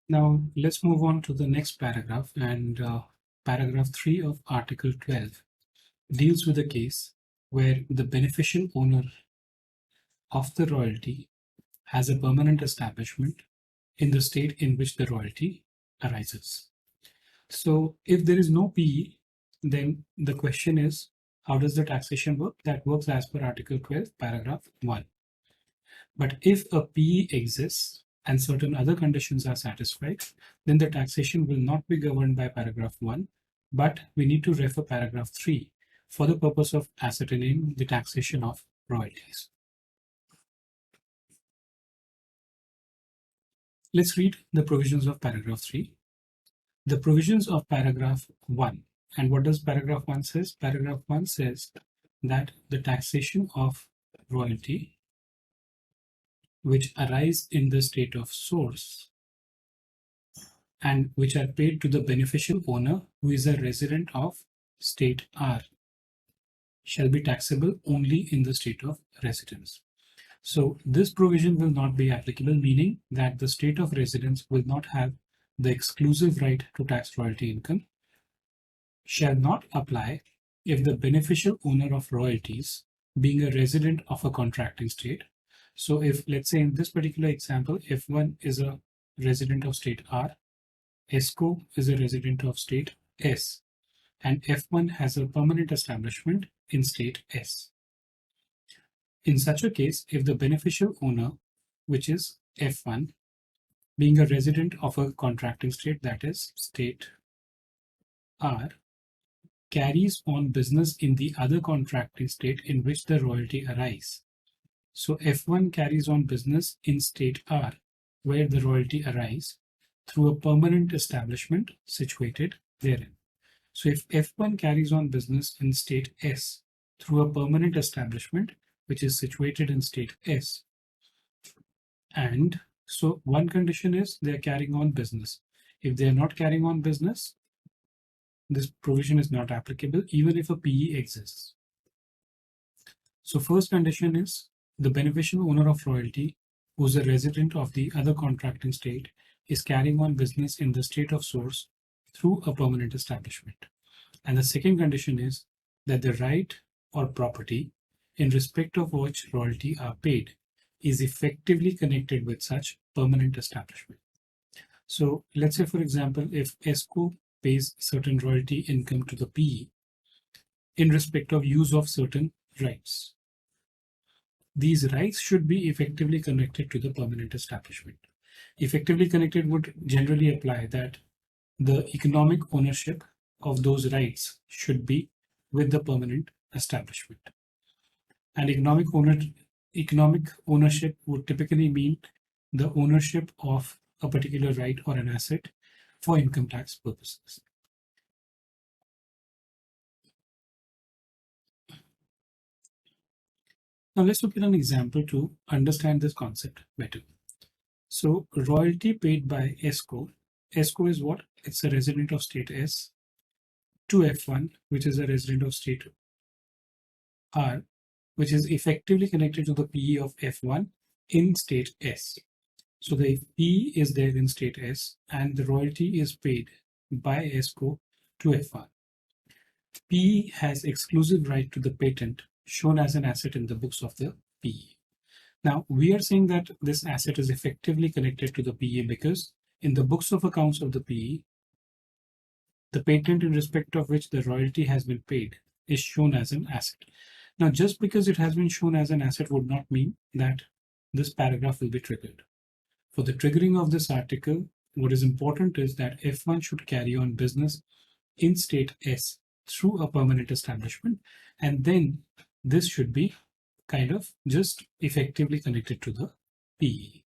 Now let's move on to the next paragraph, and paragraph 3 of Article 12 deals with a case where the beneficial owner of the royalty has a permanent establishment in the state in which the royalty arises. So if there is no PE, then the question is, how does the taxation work? That works as per Article 12, paragraph 1. But if a PE exists and certain other conditions are satisfied, then the taxation will not be governed by paragraph 1, but we need to refer paragraph 3 for the purpose of ascertaining the taxation of royalties. Let's read the provisions of paragraph 3. The provisions of paragraph 1. And what does paragraph 1 says? Paragraph 1 says that the taxation of royalty which arise in the state of source and which are paid to the beneficial owner who is a resident of state R shall be taxable only in the state of residence. So this provision will not be applicable, meaning that the state of residence will not have the exclusive right to tax royalty income, shall not apply if the beneficial owner of royalties being a resident of a contracting state. So if, let's say in this particular example, F1 is a resident of state R, ESCO is a resident of state S, and F1 has a permanent establishment in state S. In such a case, if the beneficial owner, which is F1, being a resident of a contracting state, that is state R, carries on business in the other contracting state in which the royalty arises. So F1 carries on business in state R, where the royalty arises, through a permanent establishment situated therein. So if F1 carries on business in state S through a permanent establishment which is situated in state S, and so one condition is they are carrying on business. If they are not carrying on business, this provision is not applicable even if a PE exists. So first condition is the beneficial owner of royalty, who is a resident of the other contracting state, is carrying on business in the state of source through a permanent establishment. And the second condition is that the right or property in respect of which royalty are paid is effectively connected with such permanent establishment. So let's say, for example, if ESCO pays certain royalty income to the PE in respect of use of certain rights, these rights should be effectively connected to the permanent establishment. Effectively connected would generally apply that the economic ownership of those rights should be with the permanent establishment. And economic ownership would typically mean the ownership of a particular right or an asset for income tax purposes. Now let's look at an example to understand this concept better. So royalty paid by ESCO. ESCO is what? It's a resident of state S to F1, which is a resident of state R, which is effectively connected to the PE of F1 in state S. So the PE is there in state S and the royalty is paid by ESCO to F1. PE has exclusive right to the patent shown as an asset in the books of the PE. Now we are saying that this asset is effectively connected to the PE because in the books of accounts of the PE, the patent in respect of which the royalty has been paid is shown as an asset. Now, just because it has been shown as an asset would not mean that this paragraph will be triggered. For the triggering of this article, what is important is that F1 should carry on business in state S through a permanent establishment, and then this should be kind of just effectively connected to the PE.